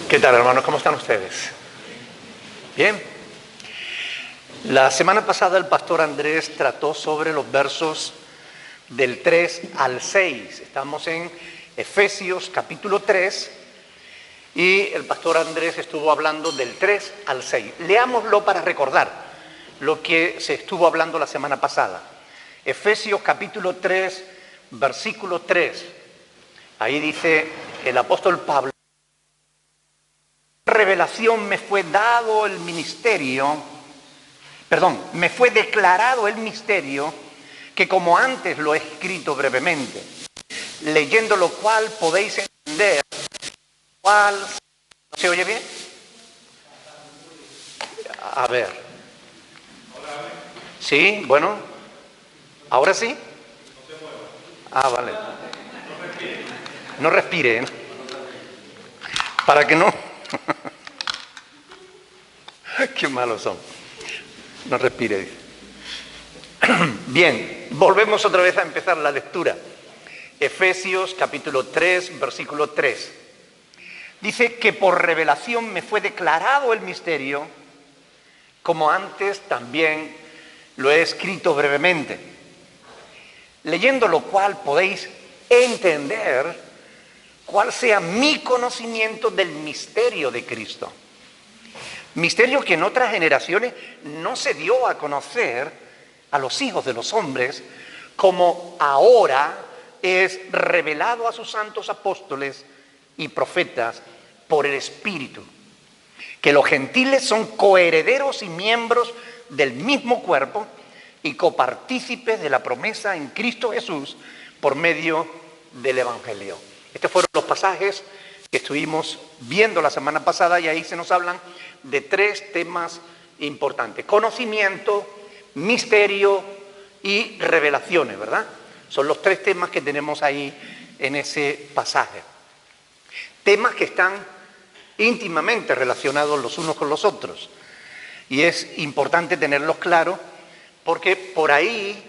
¿Qué tal, hermanos? ¿Cómo están ustedes? Bien. La semana pasada el pastor Andrés trató sobre los versos del 3 al 6. Estamos en Efesios capítulo 3 y el pastor Andrés estuvo hablando del 3 al 6. Leámoslo para recordar lo que se estuvo hablando la semana pasada. Efesios capítulo 3, versículo 3. Ahí dice el apóstol Pablo: revelación me fue dado el ministerio, me fue declarado el misterio, que como antes lo he escrito brevemente, leyendo lo cual podéis entender cuál. ¿No se oye bien? A ver. Sí, bueno. ¿Ahora sí? Ah, vale. No respire, ¿eh? Para que no. Qué malos son. No respire, dice. Bien, volvemos otra vez a empezar la lectura. Efesios capítulo 3, versículo 3. Dice que por revelación me fue declarado el misterio, como antes también lo he escrito brevemente, leyendo lo cual podéis entender cuál sea mi conocimiento del misterio de Cristo. Misterio que en otras generaciones no se dio a conocer a los hijos de los hombres, como ahora es revelado a sus santos apóstoles y profetas por el Espíritu. Que los gentiles son coherederos y miembros del mismo cuerpo y copartícipes de la promesa en Cristo Jesús por medio del Evangelio. Estos fueron los pasajes que estuvimos viendo la semana pasada y ahí se nos hablan de tres temas importantes: conocimiento, misterio y revelaciones, ¿verdad? Son los tres temas que tenemos ahí en ese pasaje. Temas que están íntimamente relacionados los unos con los otros. Y es importante tenerlos claros porque por ahí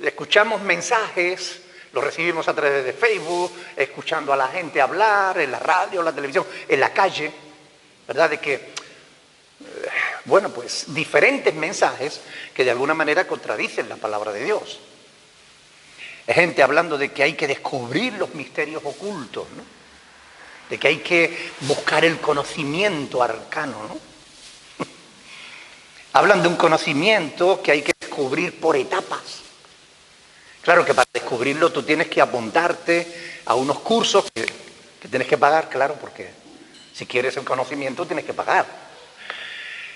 escuchamos mensajes, los recibimos a través de Facebook, escuchando a la gente hablar, en la radio, en la televisión, en la calle, ¿verdad? De que, bueno, pues diferentes mensajes que de alguna manera contradicen la palabra de Dios. Hay gente hablando de que hay que descubrir los misterios ocultos, ¿no? De que hay que buscar el conocimiento arcano, ¿no? Hablan de un conocimiento que hay que descubrir por etapas. Claro que para descubrirlo tú tienes que apuntarte a unos cursos que tienes que pagar, claro, porque si quieres el conocimiento tienes que pagar.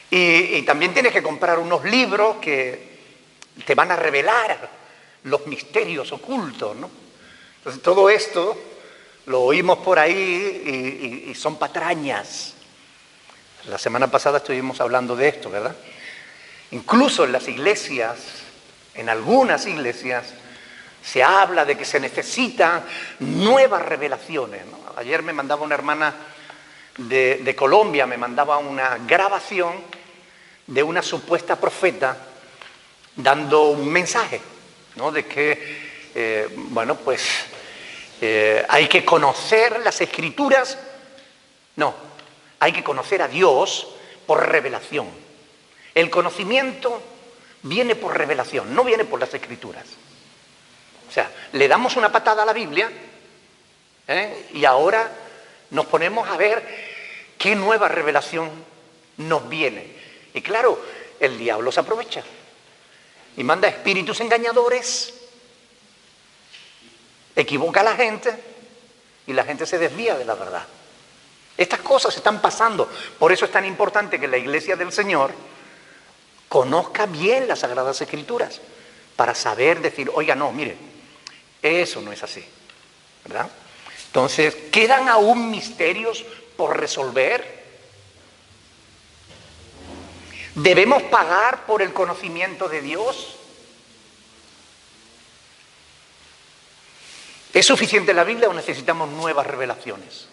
Y también tienes que comprar unos libros que te van a revelar los misterios ocultos, ¿no? Entonces todo esto lo oímos por ahí y son patrañas. La semana pasada estuvimos hablando de esto, ¿verdad? Incluso en las iglesias, en algunas iglesias, se habla de que se necesitan nuevas revelaciones, ¿no? Ayer me mandaba una hermana de Colombia, me mandaba una grabación de una supuesta profeta dando un mensaje, ¿no? De que, hay que conocer las Escrituras. No, hay que conocer a Dios por revelación. El conocimiento viene por revelación, no viene por las Escrituras. O sea, le damos una patada a la Biblia, y ahora nos ponemos a ver qué nueva revelación nos viene. Y claro, el diablo se aprovecha y manda espíritus engañadores, equivoca a la gente y la gente se desvía de la verdad. Estas cosas están pasando. Por eso es tan importante que la Iglesia del Señor conozca bien las Sagradas Escrituras para saber decir, oiga, no, mire, eso no es así, ¿verdad? Entonces, ¿quedan aún misterios por resolver? ¿Debemos pagar por el conocimiento de Dios? ¿Es suficiente la Biblia o necesitamos nuevas revelaciones?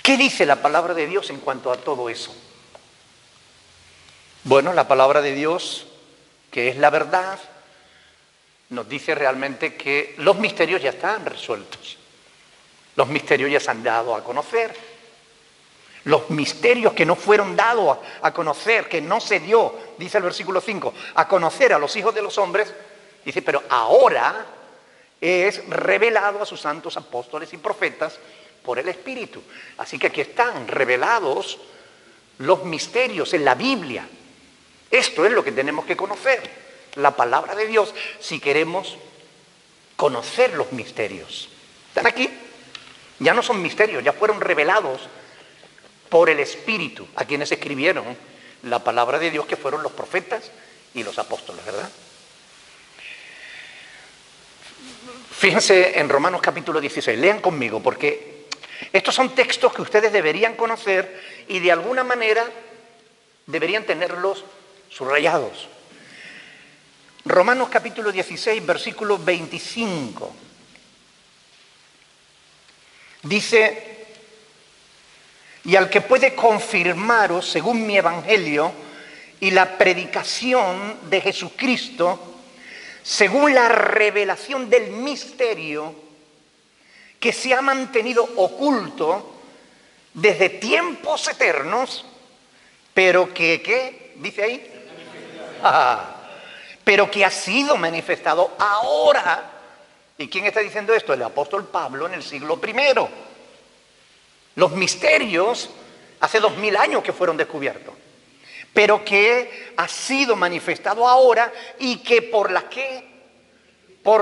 ¿Qué dice la palabra de Dios en cuanto a todo eso? Bueno, la palabra de Dios, que es la verdad, nos dice realmente que los misterios ya están resueltos. Los misterios ya se han dado a conocer. Los misterios que no fueron dados a conocer, que no se dio, dice el versículo 5, a conocer a los hijos de los hombres, dice, pero ahora es revelado a sus santos apóstoles y profetas por el Espíritu. Así que aquí están revelados los misterios en la Biblia. Esto es lo que tenemos que conocer, la palabra de Dios, si queremos conocer los misterios. ¿Están aquí? Ya no son misterios, ya fueron revelados por el Espíritu a quienes escribieron la palabra de Dios, que fueron los profetas y los apóstoles, ¿verdad? Fíjense en Romanos capítulo 16, lean conmigo, porque estos son textos que ustedes deberían conocer y de alguna manera deberían tenerlos subrayados. Romanos capítulo 16, versículo 25. Dice: y al que puede confirmaros según mi evangelio y la predicación de Jesucristo, según la revelación del misterio que se ha mantenido oculto desde tiempos eternos, pero que, ¿qué? Dice ahí, pero que ha sido manifestado ahora. ¿Y quién está diciendo esto? El apóstol Pablo en el siglo I. Los misterios hace 2000 años que fueron descubiertos, pero que ha sido manifestado ahora y que por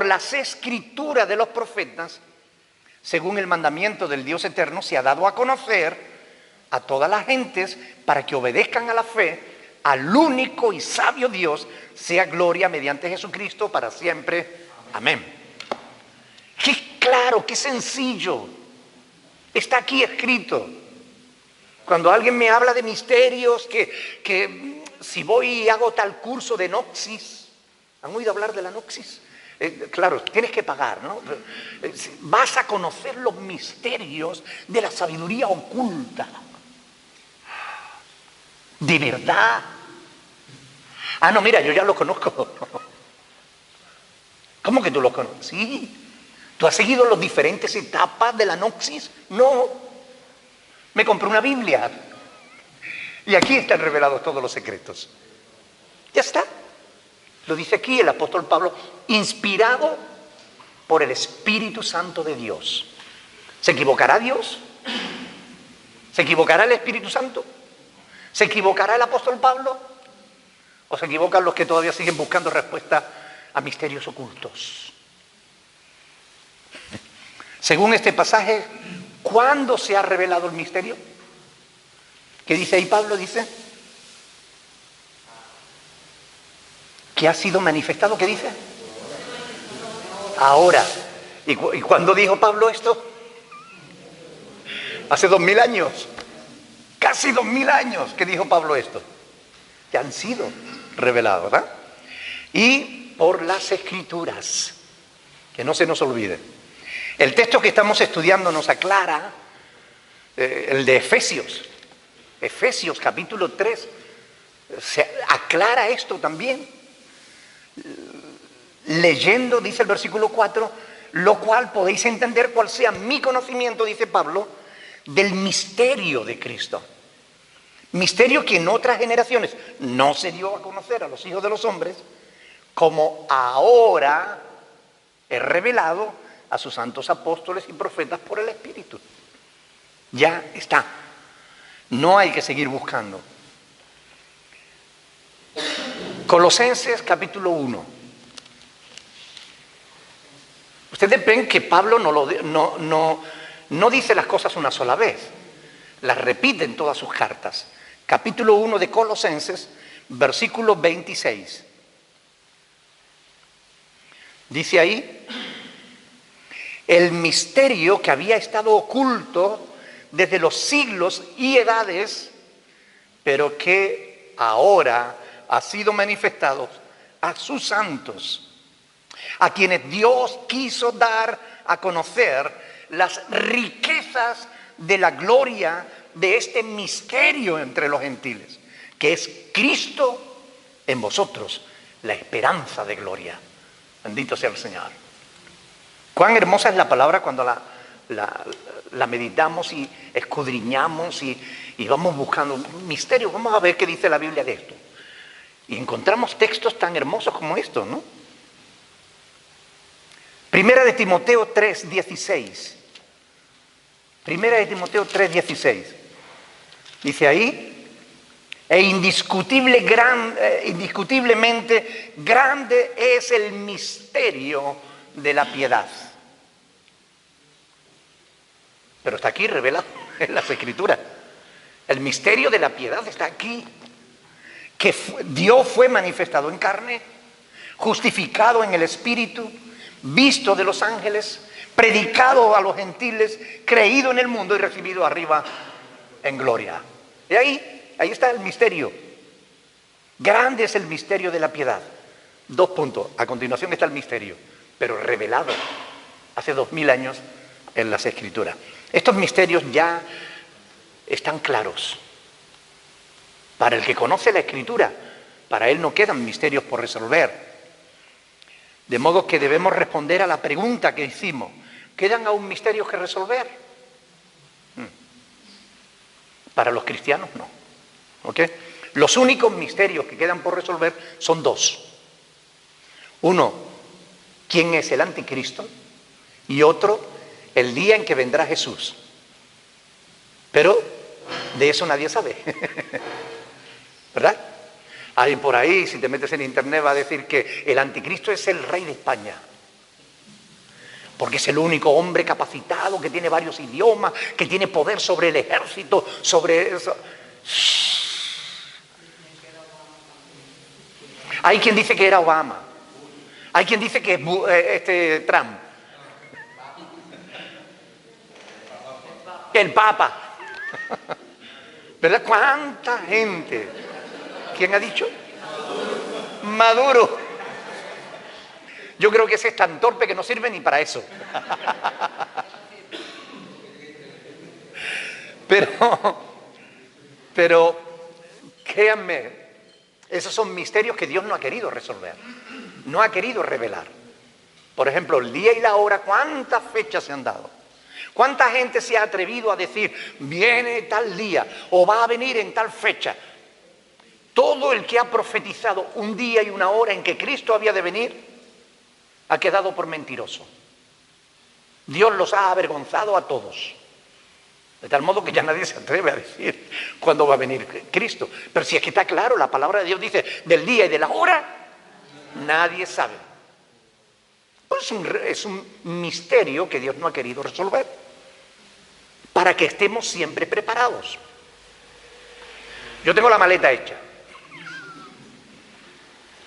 las escrituras de los profetas, según el mandamiento del Dios eterno, se ha dado a conocer a todas las gentes para que obedezcan a la fe al único y sabio Dios, sea gloria mediante Jesucristo para siempre. Amén. Qué claro, qué sencillo. Está aquí escrito. Cuando alguien me habla de misterios, que si voy y hago tal curso de Noxis, ¿han oído hablar de la Noxis? Claro, tienes que pagar, ¿no? Vas a conocer los misterios de la sabiduría oculta. ¿De verdad? Ah, no, mira, yo ya lo conozco. ¿Cómo que tú lo conoces? Sí. ¿Tú has seguido las diferentes etapas de la Noxis? No. Me compré una Biblia y aquí están revelados todos los secretos. Ya está. Lo dice aquí el apóstol Pablo, inspirado por el Espíritu Santo de Dios. ¿Se equivocará Dios? ¿Se equivocará el Espíritu Santo? ¿Se equivocará el apóstol Pablo? ¿O se equivocan los que todavía siguen buscando respuesta a misterios ocultos? Según este pasaje, ¿cuándo se ha revelado el misterio? ¿Qué dice ahí Pablo? Dice que ha sido manifestado. ¿Qué dice? Ahora. ¿Y cuándo dijo Pablo esto? Hace 2000 años. Casi 2000 años que dijo Pablo esto. Que han sido revelados, ¿verdad? Y por las Escrituras. Que no se nos olvide. El texto que estamos estudiando nos aclara, el de Efesios. Efesios capítulo 3, se aclara esto también. Leyendo, dice el versículo 4, lo cual podéis entender cuál sea mi conocimiento, dice Pablo, del misterio de Cristo. Misterio que en otras generaciones no se dio a conocer a los hijos de los hombres, como ahora es revelado a sus santos apóstoles y profetas por el Espíritu. Ya está. No hay que seguir buscando. Colosenses capítulo 1. Ustedes ven que Pablo no dice las cosas una sola vez. Las repite en todas sus cartas. Capítulo 1 de Colosenses, versículo 26. Dice ahí: el misterio que había estado oculto desde los siglos y edades, pero que ahora ha sido manifestado a sus santos, a quienes Dios quiso dar a conocer las riquezas de la gloria de este misterio entre los gentiles, que es Cristo en vosotros, la esperanza de gloria. Bendito sea el Señor. Cuán hermosa es la palabra cuando la meditamos y escudriñamos y vamos buscando un misterio. Vamos a ver qué dice la Biblia de esto. Y encontramos textos tan hermosos como estos, ¿no? Primera de Timoteo 3:16. Primera de Timoteo 3:16. Dice ahí, indiscutiblemente grande es el misterio de la piedad. Pero está aquí revelado en las Escrituras. El misterio de la piedad está aquí. Que Dios fue manifestado en carne, justificado en el Espíritu, visto de los ángeles, predicado a los gentiles, creído en el mundo y recibido arriba en gloria. Y ahí está el misterio. Grande es el misterio de la piedad. 2 puntos. A continuación está el misterio, pero revelado hace 2000 años en las Escrituras. Estos misterios ya están claros. Para el que conoce la Escritura, para él no quedan misterios por resolver. De modo que debemos responder a la pregunta que hicimos. ¿Quedan aún misterios que resolver? Para los cristianos no. ¿Ok? Los únicos misterios que quedan por resolver son 2. Uno, ¿quién es el anticristo? Y otro, el día en que vendrá Jesús. Pero de eso nadie sabe. ¿Verdad? Alguien por ahí, si te metes en internet, va a decir que el anticristo es el rey de España. Porque es el único hombre capacitado, que tiene varios idiomas, que tiene poder sobre el ejército, sobre eso. Hay quien dice que era Obama. Hay quien dice que es Trump. El Papa. ¿Verdad? ¿Cuánta gente? ¿Quién ha dicho? Maduro. Yo creo que ese es tan torpe que no sirve ni para eso. Pero créanme, esos son misterios que Dios no ha querido resolver, no ha querido revelar. Por ejemplo, el día y la hora, ¿cuántas fechas se han dado? ¿Cuánta gente se ha atrevido a decir, viene tal día o va a venir en tal fecha? Todo el que ha profetizado un día y una hora en que Cristo había de venir, ha quedado por mentiroso. Dios los ha avergonzado a todos. De tal modo que ya nadie se atreve a decir cuándo va a venir Cristo. Pero si es que está claro, la palabra de Dios dice, del día y de la hora, nadie sabe. Pues es un misterio que Dios no ha querido resolver, para que estemos siempre preparados. Yo tengo la maleta hecha.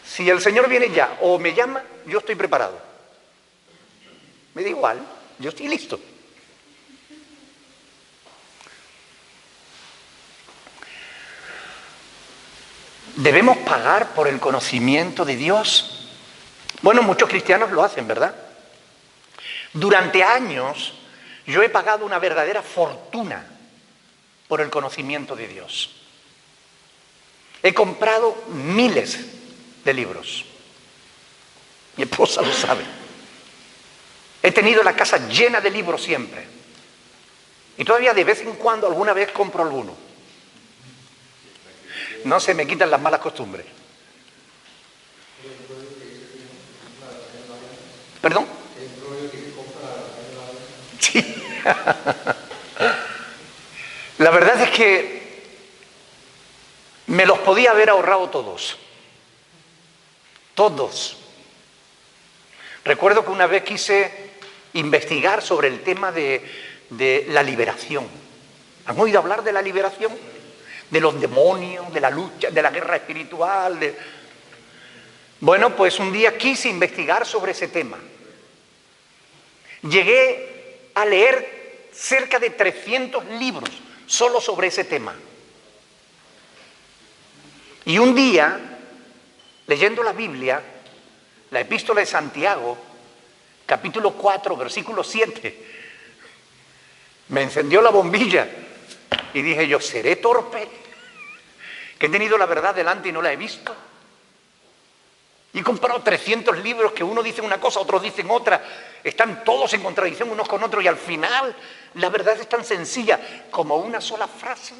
Si el Señor viene ya o me llama, yo estoy preparado. Me da igual, yo estoy listo. ¿Debemos pagar por el conocimiento de Dios? Bueno, muchos cristianos lo hacen, ¿verdad? Durante años yo he pagado una verdadera fortuna por el conocimiento de Dios. He comprado miles de libros. Mi esposa lo sabe. He tenido la casa llena de libros siempre. Y todavía de vez en cuando, alguna vez compro alguno. No se me quitan las malas costumbres. ¿Perdón? Sí. La verdad es que me los podía haber ahorrado todos. Todos. Recuerdo que una vez quise investigar sobre el tema de la liberación. ¿Han oído hablar de la liberación? De los demonios, de la lucha, de la guerra espiritual. Bueno, pues un día quise investigar sobre ese tema. Llegué a leer cerca de 300 libros solo sobre ese tema. Y un día, leyendo la Biblia, la epístola de Santiago, capítulo 4, versículo 7, me encendió la bombilla y dije yo, ¿seré torpe? ¿Que he tenido la verdad delante y no la he visto? Y he comprado 300 libros que uno dice una cosa, otros dicen otra. están todos en contradicción unos con otros y al final la verdad es tan sencilla como una sola frase.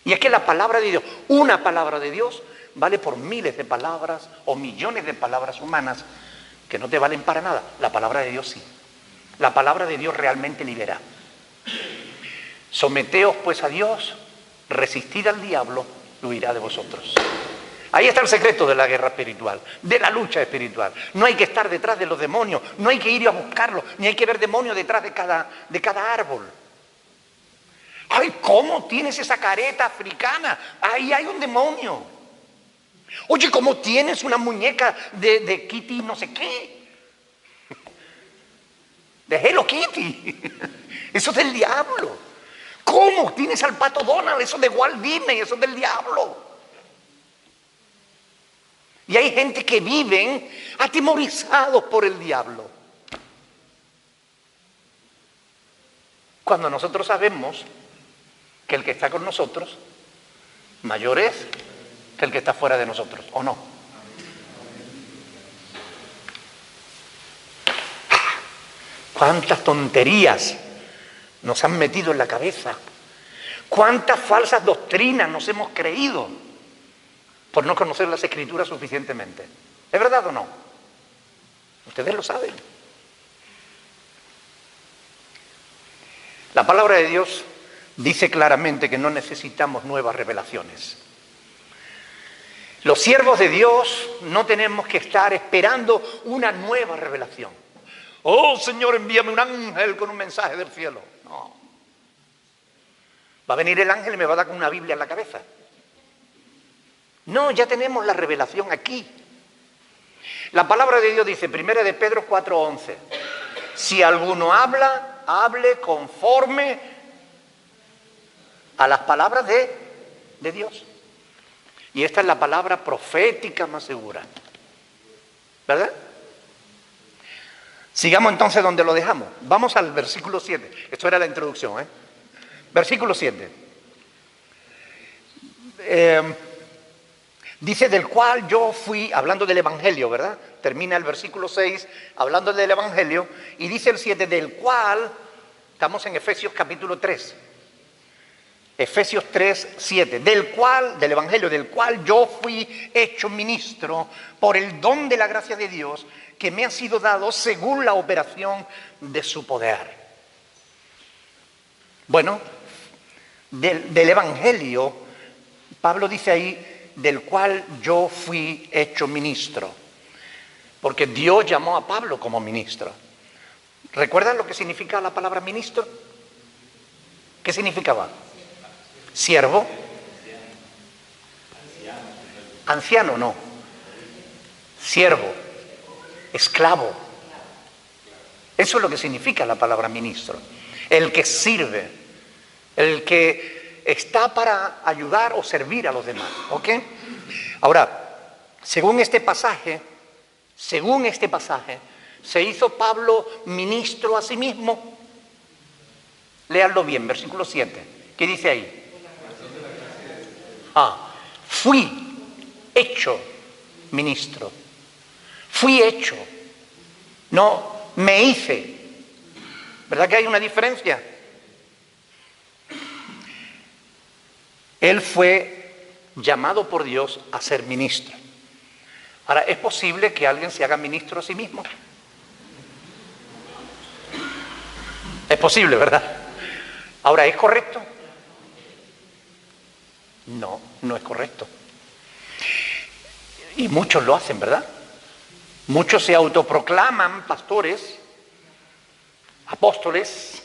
Y es que la palabra de Dios, una palabra de Dios, vale por miles de palabras o millones de palabras humanas que no te valen para nada. La palabra de Dios sí. La palabra de Dios realmente libera. Someteos pues a Dios, resistid al diablo y huirá de vosotros. Ahí está el secreto de la guerra espiritual, de la lucha espiritual. No hay que estar detrás de los demonios, no hay que ir a buscarlos, ni hay que ver demonios detrás de cada árbol. ¡Ay, cómo tienes esa careta africana! Ahí hay un demonio. Oye, ¿cómo tienes una muñeca de Kitty no sé qué? De Hello Kitty. Eso es del diablo. ¿Cómo tienes al Pato Donald? Eso es de Walt Disney, eso es del diablo. Y hay gente que viven atemorizados por el diablo. Cuando nosotros sabemos que el que está con nosotros mayor es que el que está fuera de nosotros, ¿o no? ¿Cuántas tonterías nos han metido en la cabeza? ¿Cuántas falsas doctrinas nos hemos creído por no conocer las Escrituras suficientemente? ¿Es verdad o no? Ustedes lo saben. La palabra de Dios dice claramente que no necesitamos nuevas revelaciones. Los siervos de Dios no tenemos que estar esperando una nueva revelación. Oh, Señor, envíame un ángel con un mensaje del cielo. No. Va a venir el ángel y me va a dar con una Biblia en la cabeza. No, ya tenemos la revelación aquí. La palabra de Dios dice, 1 de Pedro 4:11, si alguno habla, hable conforme a las palabras de Dios. Y esta es la palabra profética más segura. ¿Verdad? Sigamos entonces donde lo dejamos. Vamos al versículo 7. Esto era la introducción, ¿eh? Versículo 7. Dice, del cual yo fui, hablando del Evangelio, ¿verdad? Termina el versículo 6 hablando del Evangelio, y dice el 7, del cual, estamos en Efesios capítulo 3. Efesios 3, 7, del Evangelio, del cual yo fui hecho ministro por el don de la gracia de Dios que me ha sido dado según la operación de su poder. Bueno, del Evangelio, Pablo dice ahí, del cual yo fui hecho ministro, porque Dios llamó a Pablo como ministro. ¿Recuerdan lo que significa la palabra ministro? ¿Qué significaba? Siervo, anciano no, siervo, esclavo. Eso es lo que significa la palabra ministro. El que sirve, el que está para ayudar o servir a los demás. ¿Ok? Ahora, según este pasaje, ¿se hizo Pablo ministro a sí mismo? Léanlo bien, versículo 7. ¿Qué dice ahí? Fui hecho ministro. Fui hecho. No, me hice. ¿Verdad que hay una diferencia? Él fue llamado por Dios a ser ministro. Ahora, ¿es posible que alguien se haga ministro a sí mismo? Es posible, ¿verdad? Ahora, ¿es correcto? No, no es correcto. Y muchos lo hacen, ¿verdad? Muchos se autoproclaman pastores, apóstoles.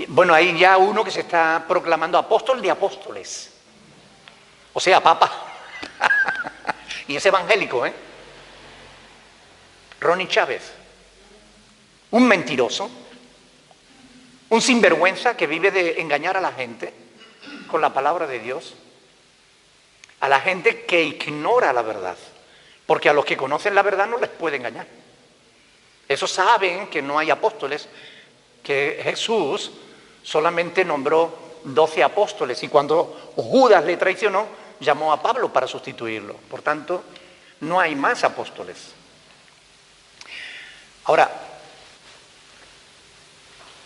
Bueno, hay ya uno que se está proclamando apóstol de apóstoles. O sea, papa. Y es evangélico, ¿eh? Ronnie Chávez. Un mentiroso. Un sinvergüenza que vive de engañar a la gente con la palabra de Dios, a la gente que ignora la verdad, porque a los que conocen la verdad no les puede engañar. Esos saben que no hay apóstoles, que Jesús solamente nombró 12 apóstoles y cuando Judas le traicionó, llamó a Pablo para sustituirlo. Por tanto, no hay más apóstoles. Ahora,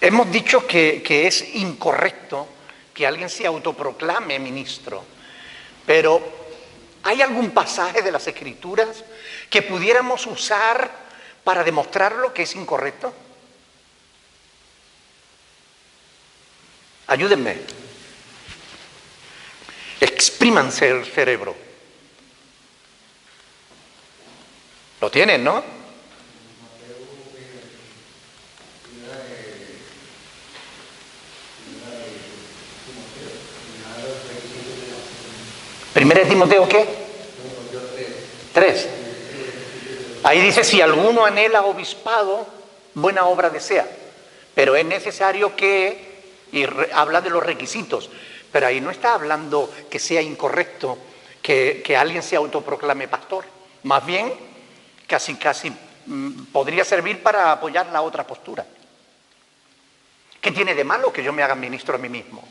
hemos dicho que es incorrecto que alguien se autoproclame ministro, pero ¿hay algún pasaje de las Escrituras que pudiéramos usar para demostrarlo que es incorrecto? Ayúdenme. Exprímanse el cerebro. Lo tienen, ¿no? ¿Primera de Timoteo qué? 3. Ahí dice, si alguno anhela obispado, buena obra desea. Pero es necesario que, y habla de los requisitos, pero ahí no está hablando que sea incorrecto que alguien se autoproclame pastor. Más bien, casi podría servir para apoyar la otra postura. ¿Qué tiene de malo que yo me haga ministro a mí mismo?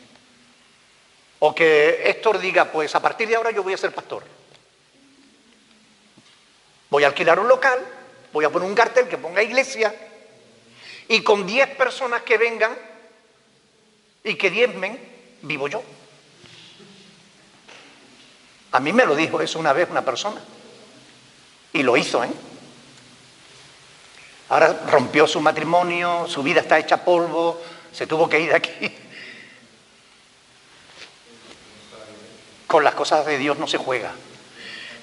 O que Héctor diga, pues a partir de ahora yo voy a ser pastor. Voy a alquilar un local, voy a poner un cartel que ponga iglesia, y con 10 personas que vengan y que diezmen, vivo yo. A mí me lo dijo eso una vez una persona. Y lo hizo, ¿eh? Ahora rompió su matrimonio, su vida está hecha polvo, se tuvo que ir de aquí. Con las cosas de Dios no se juega.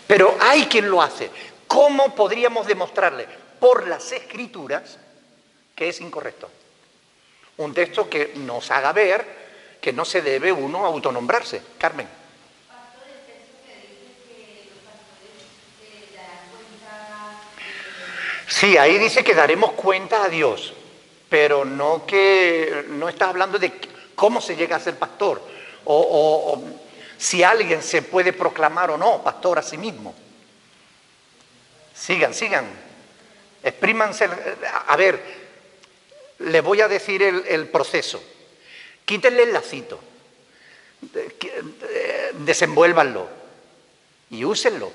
Pero hay quien lo hace. ¿Cómo podríamos demostrarle? Por las Escrituras que es incorrecto. Un texto que nos haga ver que no se debe uno autonombrarse. Carmen. Pastor, el texto que dice que los pastores darán cuenta. Sí, ahí dice que daremos cuenta a Dios, pero no está hablando de cómo se llega a ser pastor o si alguien se puede proclamar o no pastor a sí mismo. Sigan. Exprímanse. A ver, les voy a decir el proceso. Quítenle el lacito. Desenvuélvanlo. Y úsenlo.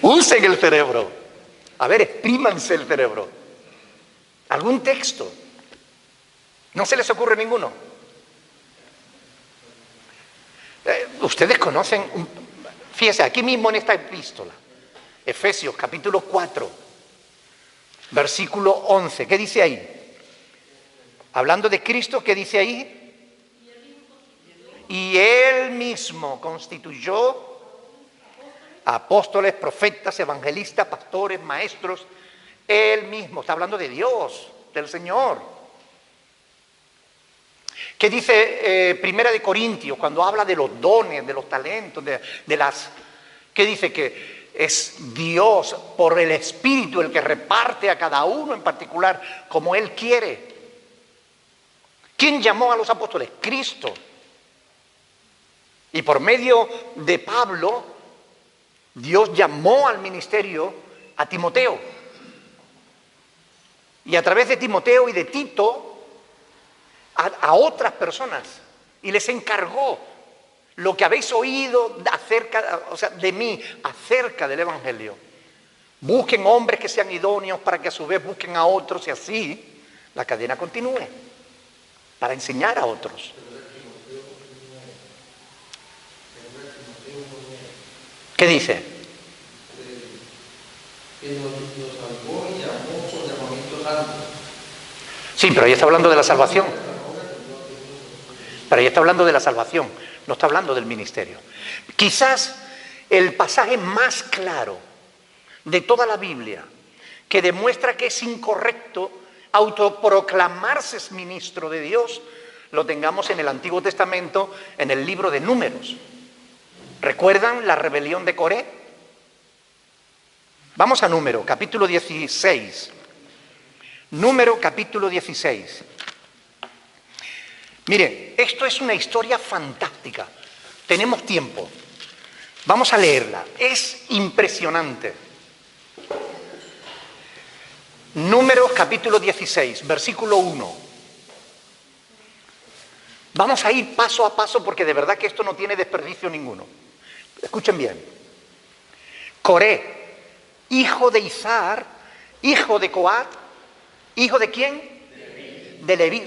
Usen el cerebro. A ver, exprímanse el cerebro. ¿Algún texto? ¿No se les ocurre ninguno? Ustedes conocen, fíjense, aquí mismo en esta epístola, Efesios capítulo 4, versículo 11, ¿qué dice ahí? Hablando de Cristo, ¿qué dice ahí? Y Él mismo constituyó apóstoles, profetas, evangelistas, pastores, maestros. Él mismo, está hablando de Dios, del Señor. ¿Qué dice Primera de Corintios cuando habla de los dones, de los talentos, ¿qué dice? Que es Dios por el Espíritu el que reparte a cada uno en particular como Él quiere. ¿Quién llamó a los apóstoles? Cristo. Y por medio de Pablo, Dios llamó al ministerio a Timoteo. Y a través de Timoteo y de Tito, a otras personas, y les encargó lo que habéis oído de mí, acerca del Evangelio. Busquen hombres que sean idóneos para que a su vez busquen a otros y así la cadena continúe, para enseñar a otros. ¿Qué dice? Que nos salvó y llamó con llamamiento santo. Sí, pero ahí está hablando de la salvación. Pero ahí está hablando de la salvación, no está hablando del ministerio. Quizás el pasaje más claro de toda la Biblia que demuestra que es incorrecto autoproclamarse ministro de Dios, lo tengamos en el Antiguo Testamento, en el libro de Números. ¿Recuerdan la rebelión de Coré? Vamos a Número, capítulo 16. Número, capítulo 16. Miren, esto es una historia fantástica. Tenemos tiempo. Vamos a leerla. Es impresionante. Números capítulo 16, versículo 1. Vamos a ir paso a paso porque de verdad que esto no tiene desperdicio ninguno. Escuchen bien. Coré, hijo de Izar, hijo de Coat, ¿hijo de quién? De Leví.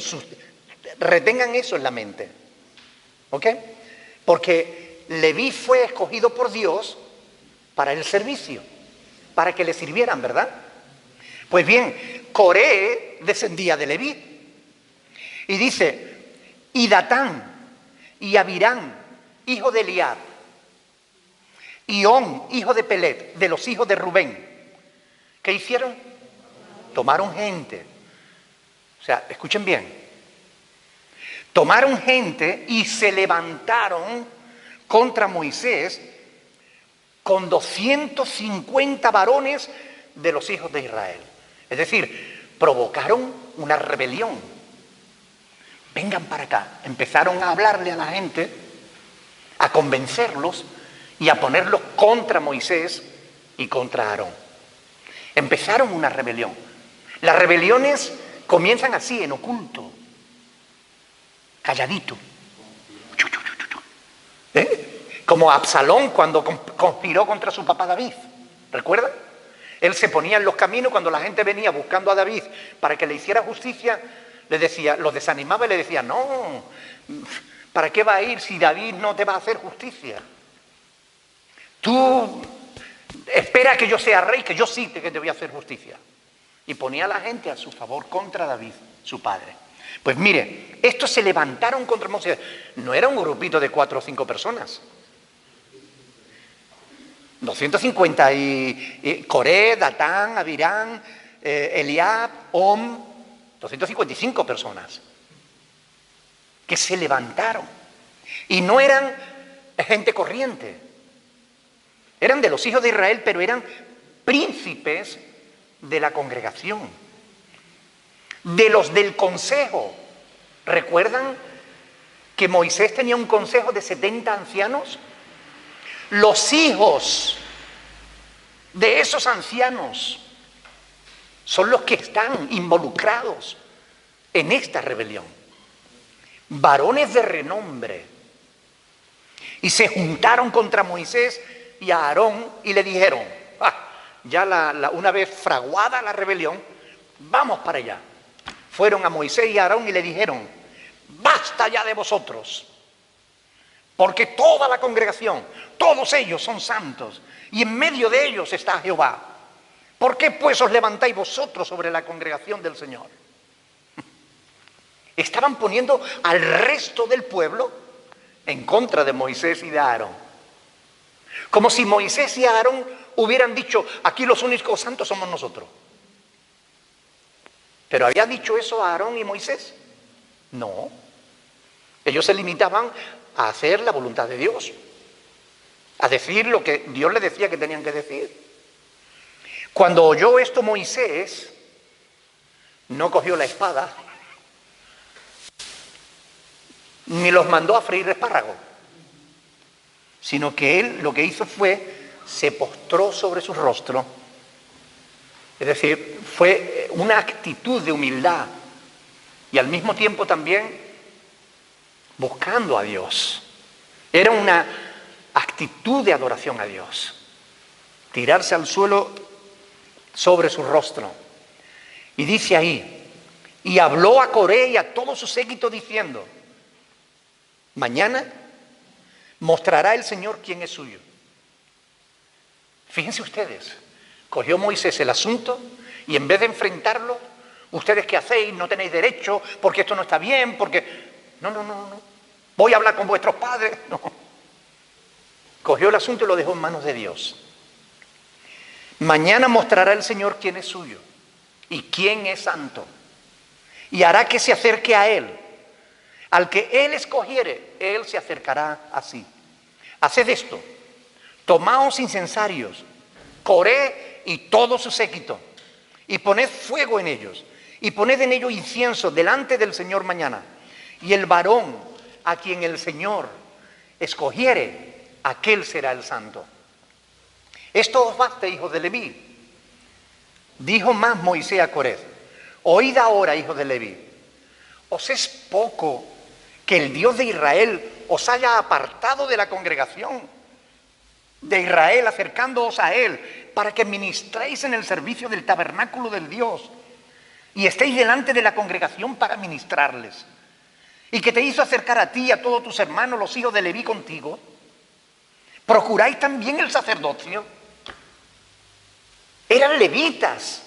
Retengan eso en la mente, ¿ok? Porque Leví fue escogido por Dios para el servicio, para que le sirvieran, ¿verdad? Pues bien, Coré descendía de Leví. Y dice, y Datán, y Abirán, hijo de Eliab, y On, hijo de Pelet, de los hijos de Rubén. ¿Qué hicieron? Tomaron gente. O sea, escuchen bien. Tomaron gente y se levantaron contra Moisés con 250 varones de los hijos de Israel. Es decir, provocaron una rebelión. Vengan para acá. Empezaron a hablarle a la gente, a convencerlos y a ponerlos contra Moisés y contra Aarón. Empezaron una rebelión. Las rebeliones comienzan así, en oculto, calladito. Como Absalón cuando conspiró contra su papá David. ¿Recuerdan? Él se ponía en los caminos cuando la gente venía buscando a David para que le hiciera justicia. Le decía, los desanimaba y le decía, no, ¿para qué va a ir si David no te va a hacer justicia? Tú espera que yo sea rey, que yo sí que te voy a hacer justicia. Y ponía a la gente a su favor contra David, su padre. Pues mire, estos se levantaron contra Moisés. No era un grupito de 4 o 5 personas. 250 y Coré, Datán, Abirán, Eliab, Om, 255 personas que se levantaron. Y no eran gente corriente. Eran de los hijos de Israel, pero eran príncipes de la congregación, de los del consejo. ¿Recuerdan que Moisés tenía un consejo de 70 ancianos? Los hijos de esos ancianos son los que están involucrados en esta rebelión. Varones de renombre. Y se juntaron contra Moisés y a Aarón y le dijeron, ya una vez fraguada la rebelión, vamos para allá. Fueron a Moisés y a Aarón y le dijeron, basta ya de vosotros, porque toda la congregación, todos ellos son santos, y en medio de ellos está Jehová. ¿Por qué pues os levantáis vosotros sobre la congregación del Señor? Estaban poniendo al resto del pueblo en contra de Moisés y de Aarón. Como si Moisés y Aarón hubieran dicho, aquí los únicos santos somos nosotros. ¿Pero había dicho eso a Aarón y Moisés? No. Ellos se limitaban a hacer la voluntad de Dios, a decir lo que Dios les decía que tenían que decir. Cuando oyó esto Moisés, no cogió la espada, ni los mandó a freír espárragos, sino que él lo que hizo fue, se postró sobre su rostro. Es decir, fue una actitud de humildad y al mismo tiempo también buscando a Dios. Era una actitud de adoración a Dios. Tirarse al suelo sobre su rostro. Y dice ahí, y habló a Coré y a todo su séquito diciendo, mañana mostrará el Señor quién es suyo. Fíjense ustedes, cogió Moisés el asunto y en vez de enfrentarlo, ustedes qué hacéis, no tenéis derecho, porque esto no está bien, porque... No. Voy a hablar con vuestros padres. No. Cogió el asunto y lo dejó en manos de Dios. Mañana mostrará el Señor quién es suyo y quién es santo. Y hará que se acerque a Él. Al que Él escogiere, Él se acercará así. Haced esto. Tomaos incensarios, Coré y todo su séquito, y poned fuego en ellos, y poned en ellos incienso delante del Señor mañana. Y el varón a quien el Señor escogiere, aquel será el santo. Esto os basta, hijos de Leví. Dijo más Moisés a Coré, oíd ahora, hijos de Leví, ¿os es poco que el Dios de Israel os haya apartado de la congregación de Israel, acercándoos a Él, para que ministréis en el servicio del tabernáculo del Dios y estéis delante de la congregación para ministrarles. Y que te hizo acercar a ti y a todos tus hermanos, los hijos de Leví contigo. ¿Procuráis también el sacerdocio? Eran levitas,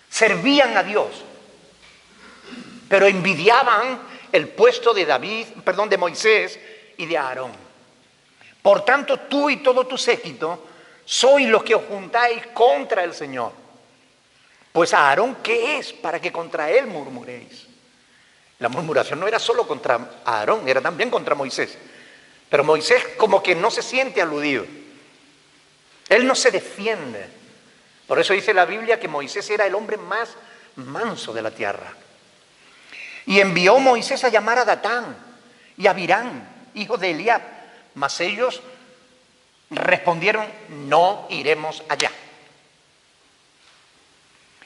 servían a Dios, pero envidiaban el puesto de Moisés y de Aarón. Por tanto, tú y todo tu séquito sois los que os juntáis contra el Señor. Pues Aarón, ¿qué es para que contra él murmuréis? La murmuración no era solo contra Aarón, era también contra Moisés. Pero Moisés como que no se siente aludido. Él no se defiende. Por eso dice la Biblia que Moisés era el hombre más manso de la tierra. Y envió Moisés a llamar a Datán y a Abirán, hijos de Eliab. Mas ellos respondieron: no iremos allá.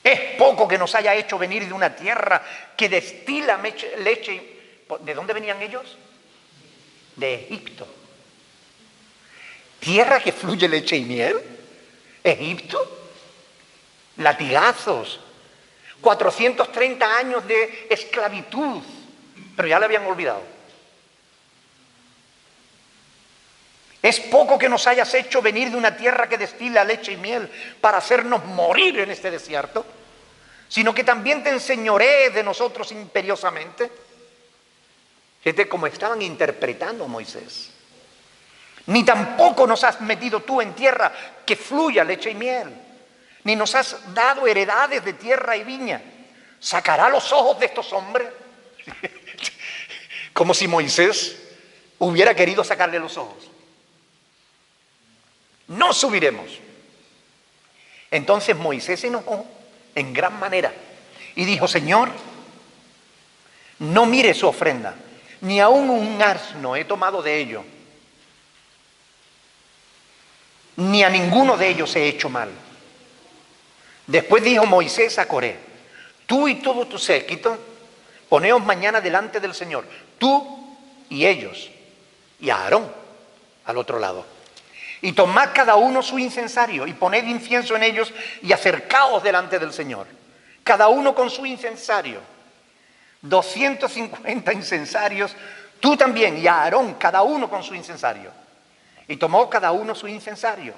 Es poco que nos haya hecho venir de una tierra que destila leche. ¿De dónde venían ellos? De Egipto. Tierra que fluye leche y miel. Egipto. Latigazos. 430 años de esclavitud. Pero ya le habían olvidado. Es poco que nos hayas hecho venir de una tierra que destila leche y miel para hacernos morir en este desierto, sino que también te enseñorees de nosotros imperiosamente. Fíjate cómo estaban interpretando a Moisés. Ni tampoco nos has metido tú en tierra que fluya leche y miel, ni nos has dado heredades de tierra y viña. ¿Sacará los ojos de estos hombres? Como si Moisés hubiera querido sacarle los ojos. No subiremos. Entonces Moisés se enojó en gran manera y dijo: Señor, no mire su ofrenda, ni aun un asno he tomado de ello, ni a ninguno de ellos he hecho mal. Después dijo Moisés a Coré: tú y todo tu séquito, poneos mañana delante del Señor, tú y ellos, y a Aarón al otro lado. Y tomad cada uno su incensario y poned incienso en ellos y acercaos delante del Señor. Cada uno con su incensario. 250 incensarios, tú también, y a Aarón, cada uno con su incensario. Y tomó cada uno su incensario.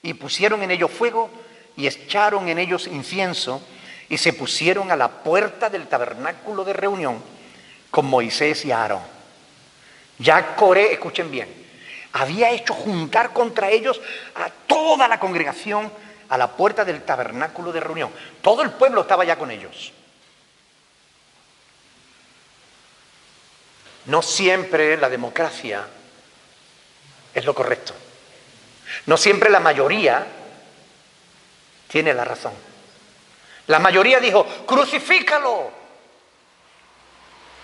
Y pusieron en ellos fuego y echaron en ellos incienso y se pusieron a la puerta del tabernáculo de reunión con Moisés y Aarón. Ya Coré, escuchen bien, había hecho juntar contra ellos a toda la congregación a la puerta del tabernáculo de reunión. Todo el pueblo estaba ya con ellos. No siempre la democracia es lo correcto. No siempre la mayoría tiene la razón. La mayoría dijo: crucifícalo.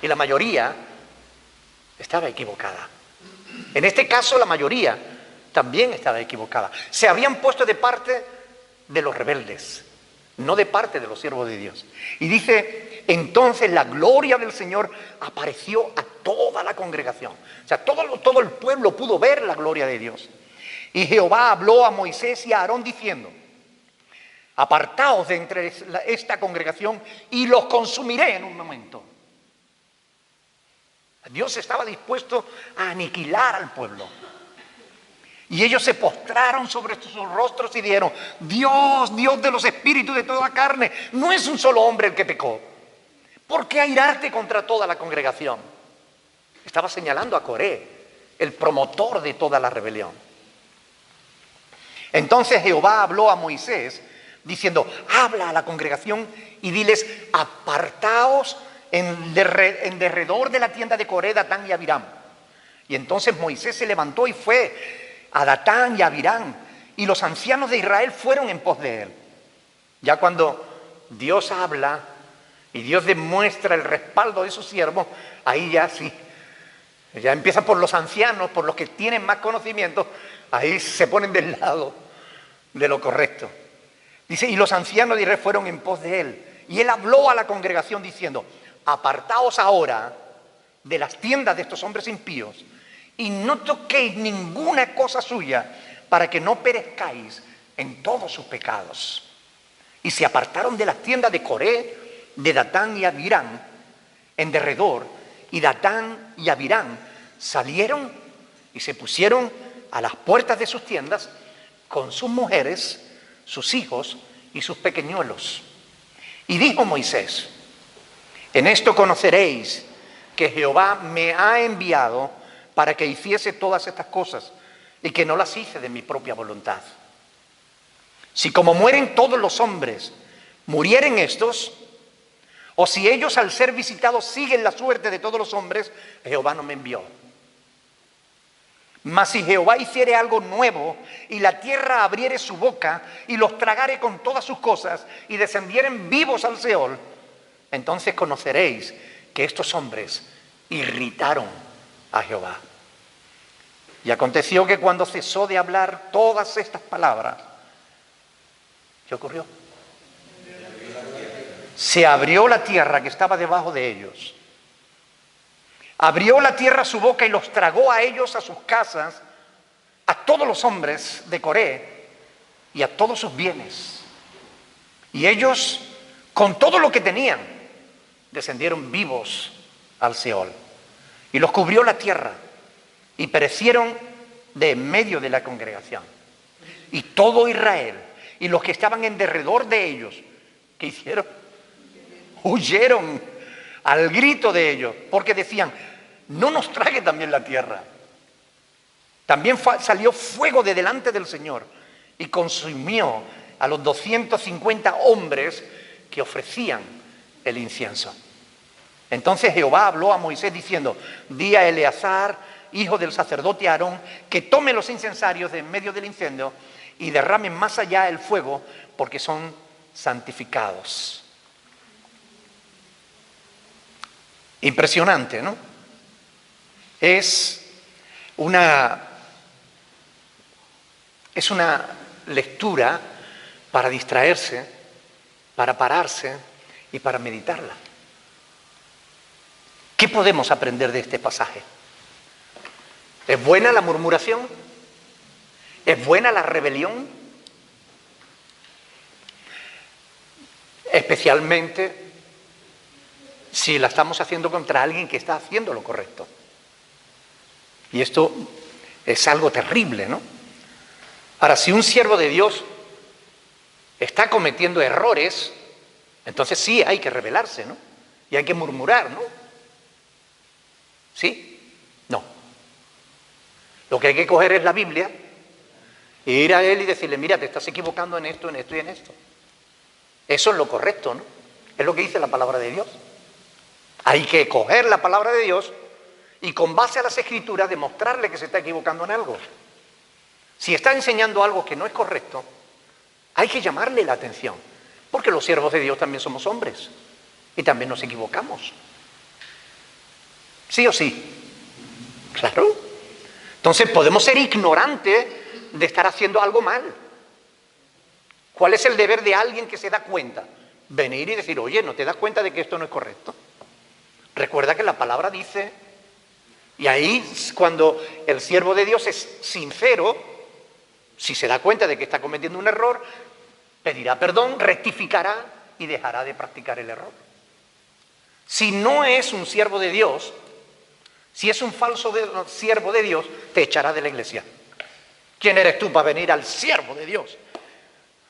Y la mayoría estaba equivocada. En este caso la mayoría también estaba equivocada. Se habían puesto de parte de los rebeldes, no de parte de los siervos de Dios. Y dice: entonces la gloria del Señor apareció a toda la congregación. O sea, todo el pueblo pudo ver la gloria de Dios. Y Jehová habló a Moisés y a Aarón diciendo: apartaos de entre esta congregación y los consumiré en un momento. Dios estaba dispuesto a aniquilar al pueblo. Y ellos se postraron sobre sus rostros y dijeron: Dios, Dios de los espíritus de toda carne, no es un solo hombre el que pecó. ¿Por qué airarte contra toda la congregación? Estaba señalando a Coré, el promotor de toda la rebelión. Entonces Jehová habló a Moisés diciendo: habla a la congregación y diles: apartaos en derredor de la tienda de Coré, Datán y Abiram. Y entonces Moisés se levantó y fue a Datán y a Abiram, y los ancianos de Israel fueron en pos de él. Ya cuando Dios habla y Dios demuestra el respaldo de su siervo, ahí ya sí, ya empieza por los ancianos, por los que tienen más conocimiento, ahí se ponen del lado de lo correcto. Dice: y los ancianos de Israel fueron en pos de él, y él habló a la congregación diciendo: apartaos ahora de las tiendas de estos hombres impíos y no toquéis ninguna cosa suya, para que no perezcáis en todos sus pecados. Y se apartaron de las tiendas de Coré, de Datán y Abirán, en derredor, y Datán y Abirán salieron y se pusieron a las puertas de sus tiendas con sus mujeres, sus hijos y sus pequeñuelos. Y dijo Moisés: en esto conoceréis que Jehová me ha enviado para que hiciese todas estas cosas, y que no las hice de mi propia voluntad. Si como mueren todos los hombres, murieren estos, o si ellos al ser visitados siguen la suerte de todos los hombres, Jehová no me envió. Mas si Jehová hiciere algo nuevo, y la tierra abriere su boca, y los tragare con todas sus cosas, y descendieren vivos al Seol, entonces conoceréis que estos hombres irritaron a Jehová. Y aconteció que cuando cesó de hablar todas estas palabras, ¿qué ocurrió? Se abrió la tierra que estaba debajo de ellos. Abrió la tierra su boca y los tragó a ellos, a sus casas, a todos los hombres de Coré y a todos sus bienes. Y ellos, con todo lo que tenían, descendieron vivos al Seol. Y los cubrió la tierra y perecieron de en medio de la congregación. Y todo Israel y los que estaban en derredor de ellos, ¿qué hicieron? Huyeron al grito de ellos, porque decían: no nos trague también la tierra. También salió fuego de delante del Señor y consumió a los 250 hombres que ofrecían el incienso. Entonces Jehová habló a Moisés diciendo: di a Eleazar, hijo del sacerdote Aarón, que tome los incensarios de en medio del incendio y derramen más allá el fuego, porque son santificados. Impresionante, ¿no? Es una lectura para distraerse, para pararse y para meditarla. ¿Qué podemos aprender de este pasaje? ¿Es buena la murmuración? ¿Es buena la rebelión? Especialmente si la estamos haciendo contra alguien que está haciendo lo correcto. Y esto es algo terrible, ¿no? Ahora, si un siervo de Dios está cometiendo errores, entonces sí hay que rebelarse, ¿no? Y hay que murmurar, ¿no? ¿Sí? No. Lo que hay que coger es la Biblia e ir a él y decirle: mira, te estás equivocando en esto, en esto y en esto. Eso es lo correcto, ¿no? Es lo que dice la palabra de Dios. Hay que coger la palabra de Dios y con base a las Escrituras demostrarle que se está equivocando en algo. Si está enseñando algo que no es correcto, hay que llamarle la atención, porque los siervos de Dios también somos hombres y también nos equivocamos. ¿Sí o sí? Claro. Entonces podemos ser ignorantes de estar haciendo algo mal. ¿Cuál es el deber de alguien que se da cuenta? Venir y decir: oye, ¿no te das cuenta de que esto no es correcto? Recuerda que la palabra dice, y ahí cuando el siervo de Dios es sincero, si se da cuenta de que está cometiendo un error, pedirá perdón, rectificará y dejará de practicar el error. Si no es un siervo de Dios, si es un falso siervo de Dios, te echará de la iglesia. ¿Quién eres tú para venir al siervo de Dios,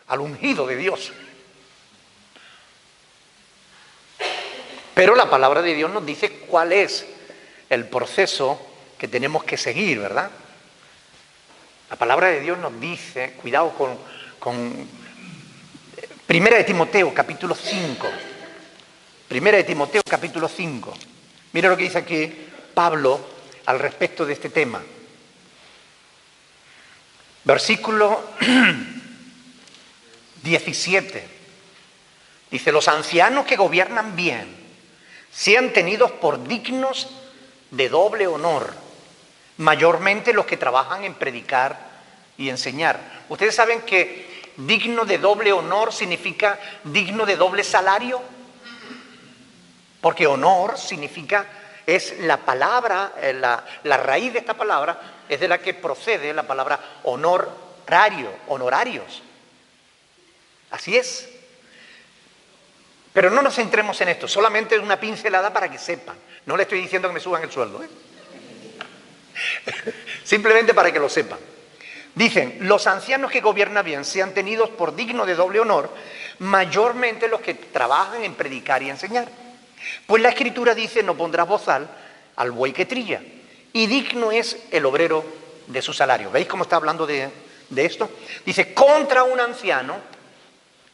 al ungido de Dios? Pero la palabra de Dios nos dice cuál es el proceso que tenemos que seguir, ¿verdad? La palabra de Dios nos dice, cuidado con Primera de Timoteo, capítulo 5. Primera de Timoteo, capítulo 5. Mira lo que dice aquí Pablo al respecto de este tema. Versículo 17. Dice: los ancianos que gobiernan bien sean tenidos por dignos de doble honor, mayormente los que trabajan en predicar y enseñar. Ustedes saben que digno de doble honor significa digno de doble salario, porque honor significa, es la palabra, la raíz de esta palabra es de la que procede la palabra honor honorarios. Así es. Pero no nos centremos en esto, solamente una pincelada para que sepan. No le estoy diciendo que me suban el sueldo, ¿eh? Simplemente para que lo sepan. Dicen, los ancianos que gobiernan bien sean tenidos por dignos de doble honor, mayormente los que trabajan en predicar y enseñar. Pues la Escritura dice, no pondrás bozal al buey que trilla, y digno es el obrero de su salario. ¿Veis cómo está hablando de esto? Dice, contra un anciano,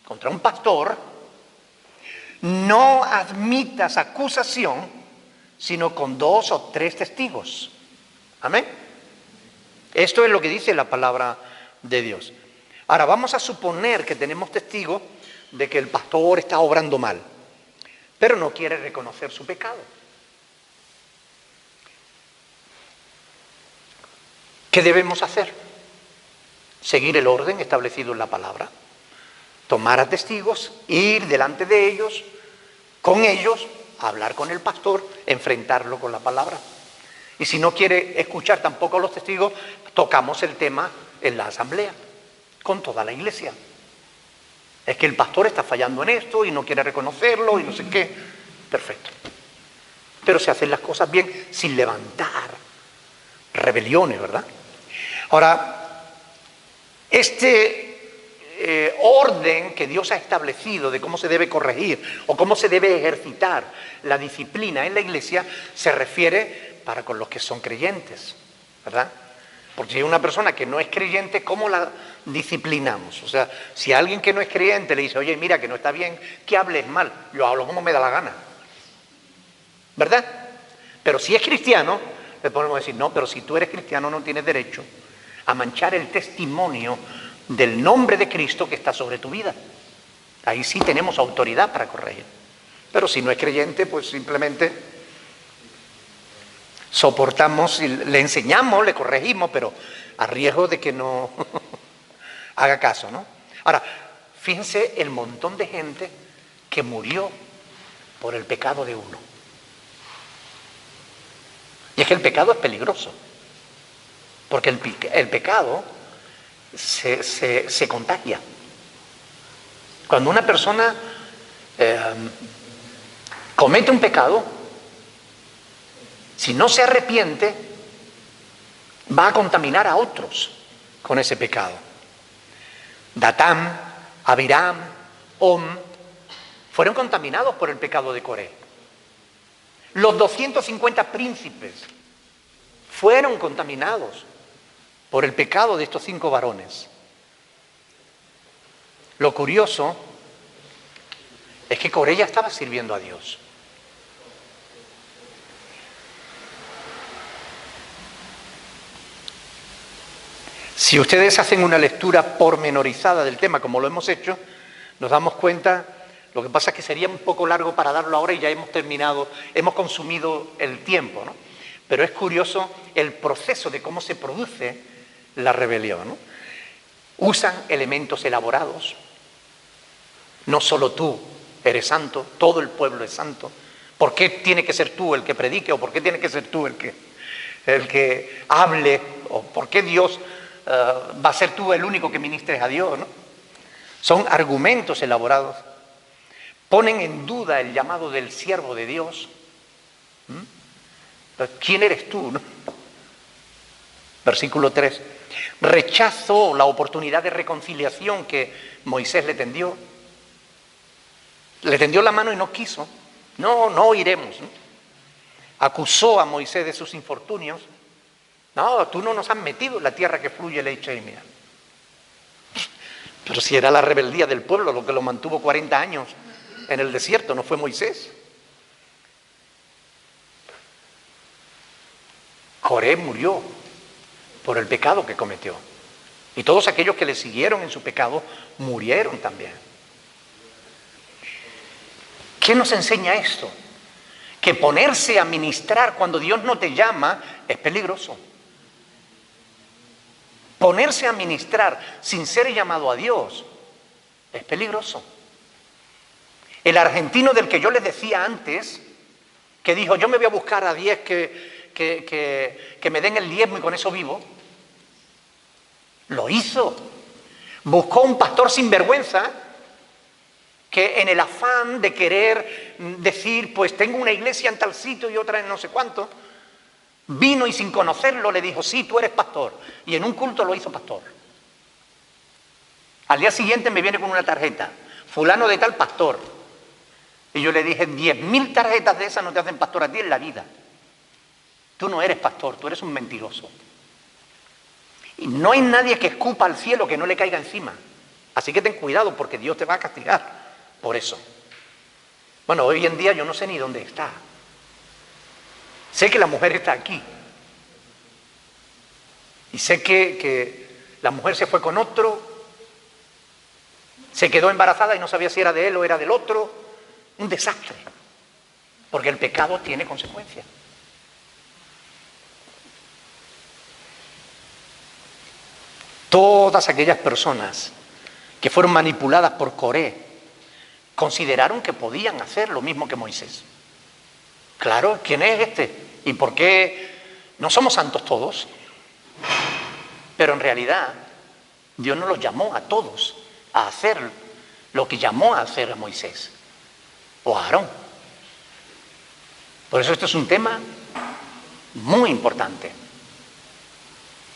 contra un pastor, no admitas acusación, sino con 2 o 3 testigos. Amén. Esto es lo que dice la palabra de Dios. Ahora, vamos a suponer que tenemos testigos de que el pastor está obrando mal, pero no quiere reconocer su pecado. ¿Qué debemos hacer? Seguir el orden establecido en la palabra, tomar a testigos, ir delante de ellos, con ellos, hablar con el pastor, enfrentarlo con la palabra. Y si no quiere escuchar tampoco a los testigos, tocamos el tema en la asamblea, con toda la iglesia. Es que el pastor está fallando en esto y no quiere reconocerlo y no sé qué. Perfecto. Pero se hacen las cosas bien sin levantar rebeliones, ¿verdad? Ahora, este orden que Dios ha establecido de cómo se debe corregir o cómo se debe ejercitar la disciplina en la iglesia se refiere para con los que son creyentes, ¿verdad? Porque si hay una persona que no es creyente, ¿cómo la disciplinamos? O sea, si a alguien que no es creyente le dice, oye, mira que no está bien que hables mal, yo hablo como me da la gana, ¿verdad? Pero si es cristiano, le podemos decir, no, pero si tú eres cristiano no tienes derecho a manchar el testimonio del nombre de Cristo que está sobre tu vida. Ahí sí tenemos autoridad para corregir. Pero si no es creyente, pues simplemente soportamos, y le enseñamos, le corregimos, pero a riesgo de que no haga caso, ¿no? Ahora, fíjense el montón de gente que murió por el pecado de uno. Y es que el pecado es peligroso, porque el pecado se contagia. Cuando una persona comete un pecado, si no se arrepiente, va a contaminar a otros con ese pecado. Datán, Abiram, Om, fueron contaminados por el pecado de Coré. Los 250 príncipes fueron contaminados por el pecado de estos 5 varones. Lo curioso es que Coré ya estaba sirviendo a Dios. Si ustedes hacen una lectura pormenorizada del tema, como lo hemos hecho, nos damos cuenta, lo que pasa es que sería un poco largo para darlo ahora y ya hemos terminado, hemos consumido el tiempo, ¿no? Pero es curioso el proceso de cómo se produce la rebelión, ¿no? Usan elementos elaborados. No solo tú eres santo, todo el pueblo es santo. ¿Por qué tiene que ser tú el que predique? ¿O por qué tiene que ser tú el que hable? ¿O por qué Dios va a ser tú el único que ministres a Dios, ¿no? Son argumentos elaborados. Ponen en duda el llamado del siervo de Dios. ¿Quién eres tú, no? Versículo 3. Rechazó la oportunidad de reconciliación que Moisés le tendió. Le tendió la mano y no quiso. No iremos, ¿no? Acusó a Moisés de sus infortunios. No, tú no nos has metido en la tierra que fluye leche y miel. Pero si era la rebeldía del pueblo lo que lo mantuvo 40 años en el desierto, no fue Moisés. Coré murió por el pecado que cometió. Y todos aquellos que le siguieron en su pecado murieron también. ¿Qué nos enseña esto? Que ponerse a ministrar cuando Dios no te llama es peligroso. Ponerse a ministrar sin ser llamado a Dios es peligroso. El argentino del que yo les decía antes, que dijo, yo me voy a buscar a 10 que me den el diezmo y con eso vivo, Lo hizo. Buscó un pastor sinvergüenza que en el afán de querer decir, pues tengo una iglesia en tal sitio y otra en no sé cuánto, vino y sin conocerlo le dijo, sí, tú eres pastor. Y en un culto lo hizo pastor. Al día siguiente me viene con una tarjeta, fulano de tal pastor. Y yo le dije, 10.000 tarjetas de esas no te hacen pastor a ti en la vida. Tú no eres pastor, tú eres un mentiroso. Y no hay nadie que escupa al cielo que no le caiga encima. Así que ten cuidado porque Dios te va a castigar por eso. Bueno, hoy en día yo no sé ni dónde está. Sé que la mujer está aquí. Y sé que la mujer se fue con otro, se quedó embarazada y no sabía si era de él o era del otro. Un desastre. Porque el pecado tiene consecuencias. Todas aquellas personas que fueron manipuladas por Coré consideraron que podían hacer lo mismo que Moisés. Claro, ¿quién es este? ¿Y por qué no somos santos todos? Pero en realidad Dios no los llamó a todos a hacer lo que llamó a hacer a Moisés o a Aarón. Por eso este es un tema muy importante.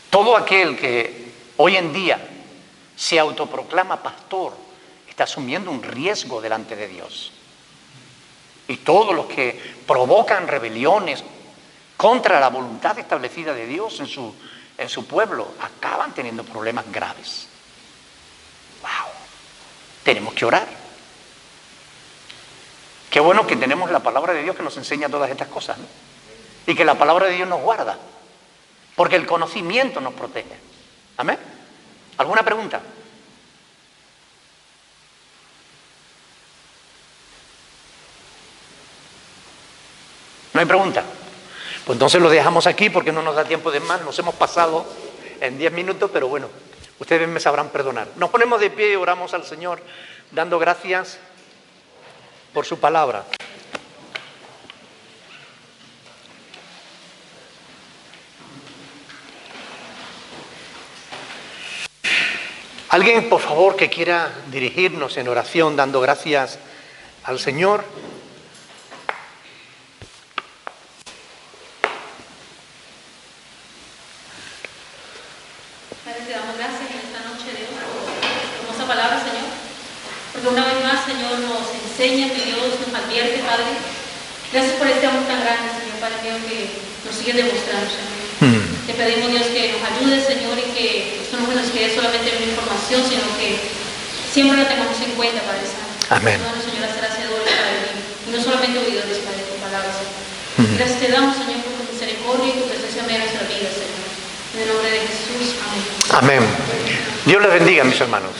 Todo aquel que hoy en día se autoproclama pastor está asumiendo un riesgo delante de Dios. Y todos los que provocan rebeliones contra la voluntad establecida de Dios en su pueblo acaban teniendo problemas graves. ¡Wow! Tenemos que orar. Qué bueno que tenemos la palabra de Dios que nos enseña todas estas cosas, ¿no? Y que la palabra de Dios nos guarda, porque el conocimiento nos protege. ¿Amén? ¿Alguna pregunta? ¿No hay pregunta? Pues entonces lo dejamos aquí porque no nos da tiempo de más. Nos hemos pasado en 10 minutos, pero bueno, ustedes me sabrán perdonar. Nos ponemos de pie y oramos al Señor, dando gracias por su palabra. Alguien, por favor, que quiera dirigirnos en oración, dando gracias al Señor. Padre, te damos gracias en esta noche de hoy por hermosa palabra, Señor. Porque una vez más, Señor, nos enseña que Dios nos advierte, Padre. Gracias por este amor tan grande, Señor, Padre mío, que nos sigue demostrando, Señor. Te pedimos, Dios, que nos ayude, Señor, y que esto no nos quede solamente en una información, sino que siempre la tengamos en cuenta, Padre Santo. Amén. Ayúdanos, Señor, a ser hacedores, Padre mío, y no solamente oidores, Padre, de tu palabra, Señor. Gracias te damos, Señor, por tu misericordia y tu presencia en nuestra vida, Señor. En el nombre de Jesús. Amén. Amén. Dios les bendiga, mis hermanos.